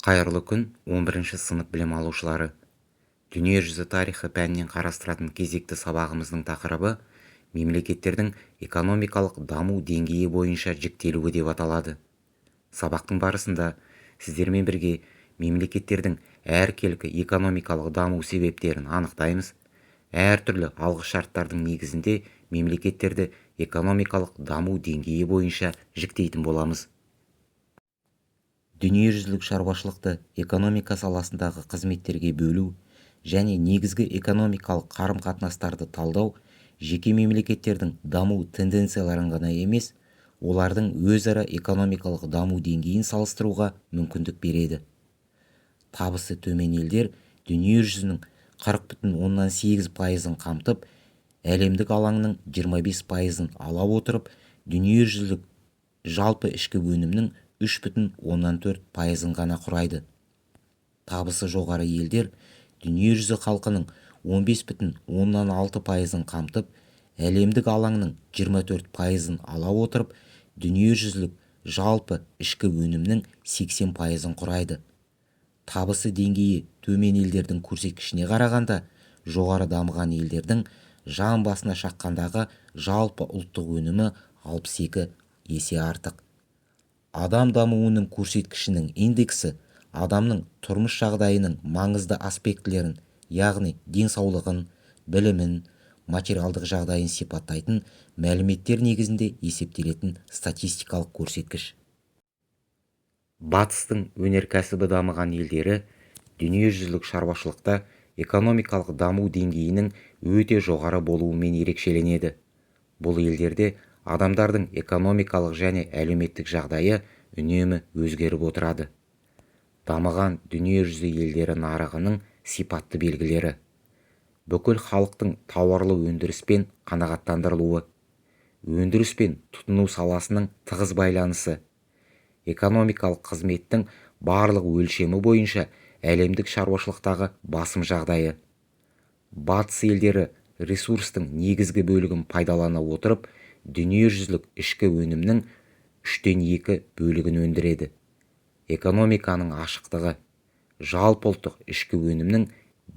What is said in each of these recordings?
Қайырлы күн 11-ші сынып білім алушылары. Дүниежүзі тарихы пәнінен қарастыратын кезекті сабағымыздың тақырыбы мемлекеттердің экономикалық даму деңгейі бойынша жіктелуі деп аталады. Сабақтың барысында сіздермен бірге мемлекеттердің әркелкі экономикалық даму себептерін анықтаймыз. Әртүрлі алғышарттардың негізінде мемлекеттерді экономикалық даму деңгейі бойынша жіктейтін боламыз. Дүниежүзілік шаруашылықты экономика саласындағы қызметтерге бөлу және негізгі экономикалық қарым-қатынастарды талдау жеке мемлекеттердің даму тенденцияларын ғана емес, олардың өзара экономикалық даму деңгейін салыстыруға мүмкіндік береді. Табысы төмен елдер дүниежүзінің 40,8%-ын қамтып, әлемдік алаңның 25%-ын ала отырып, дүниежүзілік жалпы ішкі өнімнің 3,4%-ын ғана құрайды. Табысы жоғары елдер дүниежүзі халқының 15,6%-ын қамтып, әлемдік алаңның 24%-ын ала отырып, дүниежүзілік жалпы ішкі өнімнің 80%-ын құрайды. Табысы деңгейі төмен елдердің көрсеткішіне қарағанда, жоғары дамыған елдердің жан басына шаққандағы жалпы ұлттық өнімі 62 есе артық. Адам дамуының көрсеткішінің индексі адамның тұрмыс жағдайының маңызды аспектілерін, яғни денсаулығын, білімін, материалдық жағдайын сипаттайтын мәліметтер негізінде есептелетін статистикалық көрсеткіш. Батыстың өнеркәсібі дамыған елдері дүниежүзілік шаруашылықта экономикалық даму деңгейінің өте жоғары болуымен ерекшеленеді. Бұл елдерде адамдардың экономикалық және әлеуметтік жағдайы үнемі өзгеріп отырады. Дамыған дүниежүзі елдері нарығының сипатты белгілері: бүкіл халықтың тауарлы өндіріспен қанағаттандырылуы, өндіріс пен тұтыну саласының тығыз байланысы, экономикалық қызметтің барлық өлшемі бойынша әлемдік шаруашылықтағы басым жағдайы. Батыс елдері ресурстың негізгі бөлігін пайдалана отырып, дүниежүзілік ішкі өнімнің 3/2 бөлігін өндіреді. Экономиканың ашықтығы жалпы ұлттық ішкі өнімнің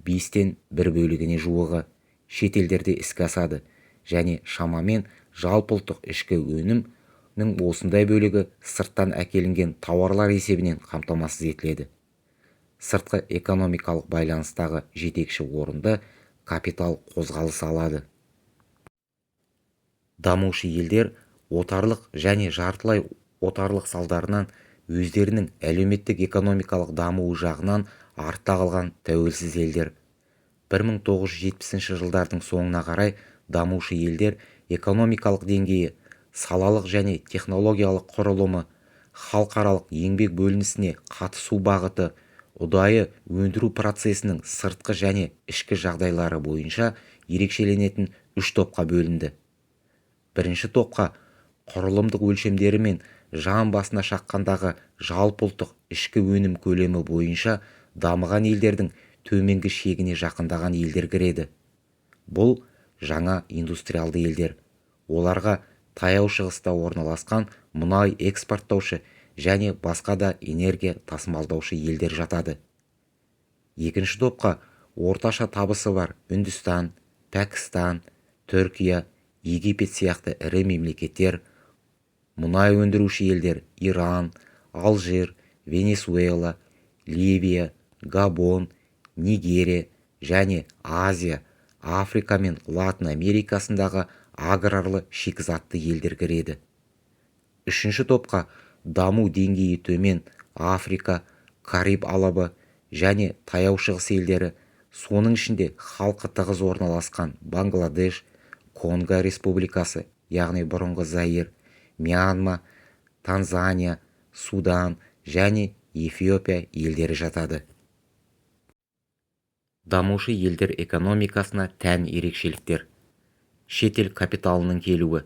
5/1 бөлігіне жуығы шетелдерде іске асады және шамамен жалпы ұлттық ішкі өнімнің осындай бөлігі сырттан әкелінген тауарлар есебінен қамтамасыз етіледі. Сыртқы экономикалық байланыстағы жетекші орынды капитал қозғалысы алады. Дамушы елдер отарлық және жартылай отарлық салдарынан өздерінің әлеуметтік экономикалық дамуы жағынан артта қалған тәуелсіз елдер. 1970 жылдардың соңына қарай дамушы елдер экономикалық деңгейі, салалық және технологиялық құрылымы, халықаралық еңбек бөлінісіне қатысу бағыты, ұдайы өндіру процесінің сыртқы және ішкі жағдайлары бойынша ерекшеленетін 3 топқа бөлінді. Бірінші топқа құрылымдық өлшемдері мен жан басына шаққандағы жалпы ұлттық ішкі өнім көлемі бойынша дамыған елдердің төменгі шегіне жақындаған елдер кіреді. Бұл жаңа индустриалды елдер. Оларға таяу шығыста орналасқан мұнай экспорттаушы және басқа да энергия тасымалдаушы елдер жатады. Екінші топқа орташа табысы бар Үндістан, Пәкістан, Түркия, Египет сияқты ірі мемлекеттер, мұнай өндіруші елдер Иран, Алжир, Венесуэла, Ливия, Габон, Нигерия және Азия, Африка мен Латын Америкасындағы аграрлы шикізатты елдер кіреді. Үшінші топқа даму деңгейі төмен Африка, Кариб алабы және таяу шығыс елдері, соның ішінде халқы тығыз орналасқан Бангладеш, Конго республикасы, яғни бұрынғы Заир, Мьянма, Танзания, Судан және Эфиопия елдері жатады. Дамушы елдер экономикасына тән ерекшеліктер: шетел капиталының келуі,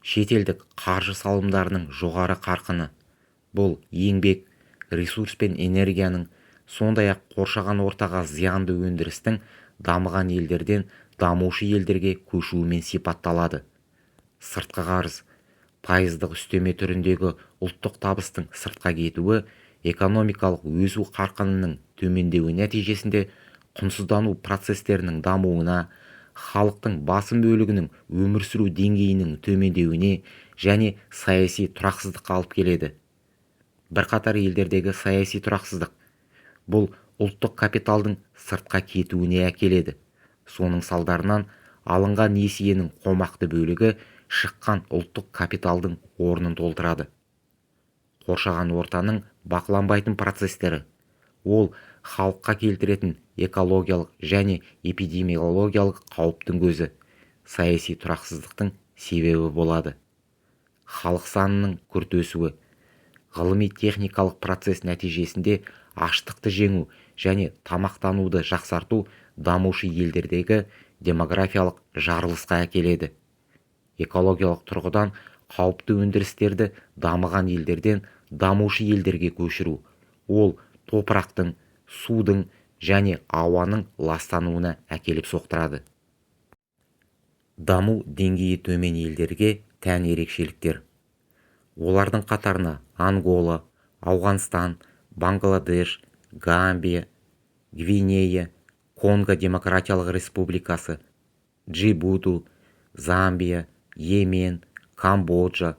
шетелдік қаржы салымдарының жоғары қарқыны. Бұл еңбек, ресурс пен энергияның, сондай-ақ қоршаған ортаға зиянды өндірістің дамыған елдерден дамушы елдерге көшуімен сипатталады. Сыртқы қарыз, пайыздық үстеме түріндегі ұлттық табыстың сыртқа кетуі экономикалық өсу қарқынының төмендеуі нәтижесінде құнсыздану процестерінің дамуына, халықтың басым бөлігінің өмір сүру деңгейінің төмендеуіне және саяси тұрақсыздыққа алып келеді. Бірқатар елдердегі саяси тұрақсыздық бұл ұлттық капиталдың сыртқа кетуіне әкеледі. Соның салдарынан алынған несиенің қомақты бөлігі шыққан ұлттық капиталдың орнын толтырады. Қоршаған ортаның бақыланбайтын процестері ол халыққа келтіретін экологиялық және эпидемиологиялық қауіптің көзі, саяси тұрақсыздықтың себебі болады. Халық санының күрт өсуі ғылыми-техникалық процесс нәтижесінде аштықты жеңу және тамақтануды жақсарту дамушы елдердегі демографиялық жарылысқа әкеледі. Экологиялық тұрғыдан қауіпті өндірістерді дамыған елдерден дамушы елдерге көшіру ол топырақтың, судың және ауаның ластануына әкеліп соқтырады. Даму деңгейі төмен елдерге тән ерекшеліктер. Олардың қатарына Ангола, Ауғанстан, Бангладеш, Гамбия, Гвинея, Конго Демократиялық Республикасы, Джибути, Замбия, Йемен, Камбоджа,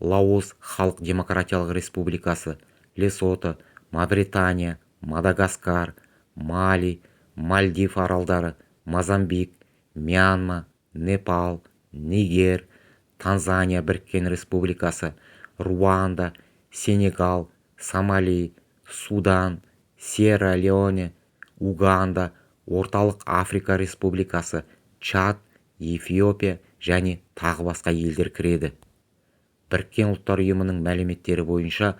Лаос Халық Демократиялық Республикасы, Лесото, Мавритания, Мадагаскар, Мали, Мальдив аралдары, Мозамбик, Мьянма, Непал, Нигер, Танзания Біріккен Республикасы, Руанда, Сенегал, Сомали, Судан, Сьерра-Леоне, Уганда, Орталық Африка Республикасы, Чад, Эфиопия және тағы басқа елдер кіреді. Біріккен ұлттар ұйымының мәліметтері бойынша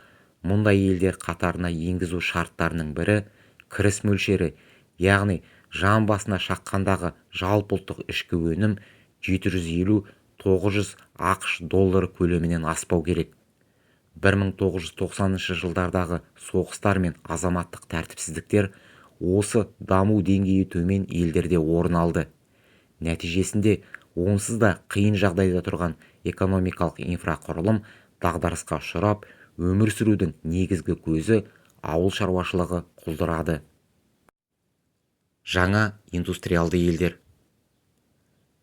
мұндай елдер қатарына енгізу шарттарының бірі кіріс мөлшері, яғни жан басына шаққандағы жалпы ұлттық ішкі өнім 750-900 ақш доллары көлемінен аспау керек. 1990 жылдардағы соғыстар мен азаматтық тәртіпсіздіктер осы даму деңгейі төмен елдерде орын алды. Нәтижесінде онсыз да қиын жағдайда тұрған экономикалық инфрақұрылым дағдарысқа ұшырап, өмір сүрудің негізгі көзі ауыл шаруашылығы құлдырады. Жаңа индустриалды елдер.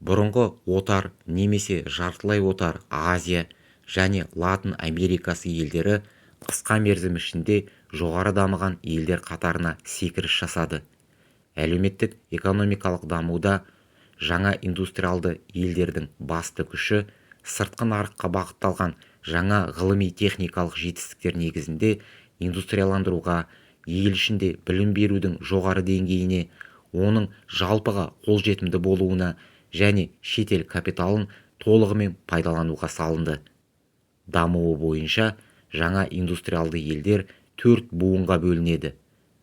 Бұрынғы отар немесе жартылай отар Азия және Латын Америкасы елдері қысқа мерзім ішінде жоғары дамыған елдер қатарына секіріс жасады. Әлеуметтік экономикалық дамуда жаңа индустриалды елдердің басты күші сыртқы нарыққа бағытталған жаңа ғылыми-техникалық жетістіктер негізінде индустрияландыруға, ел ішінде білім берудің жоғары деңгейіне, оның жалпыға қолжетімді болуына және шетел капиталын толығымен пайдалануға салынды. Дамуы бойынша жаңа индустриалды елдер 4 буынға бөлінеді.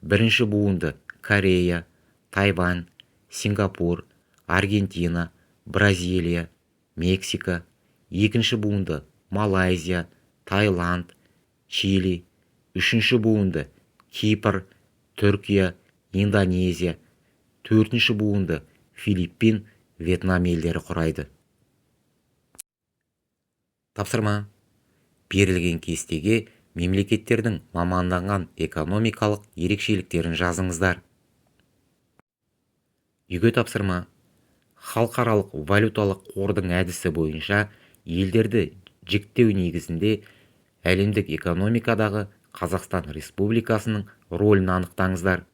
Бірінші буынды Корея, Тайвань, Сингапур, Аргентина, Бразилия, Мексика. Екінші буынды Малайзия, Таиланд, Чили. Үшінші буынды Кипр, Түркия, Индонезия. Төртінші буынды Филиппин, Вьетнам елдері құрайды. Тапсырма. Берілген кестеге мемлекеттердің маманданған экономикалық ерекшеліктерін жазыңыздар. Үйге тапсырма. Халықаралық валюталық қордың әдісі бойынша елдерді жіктеу негізінде әлемдік экономикадағы Қазақстан Республикасының рөлін анықтаңыздар.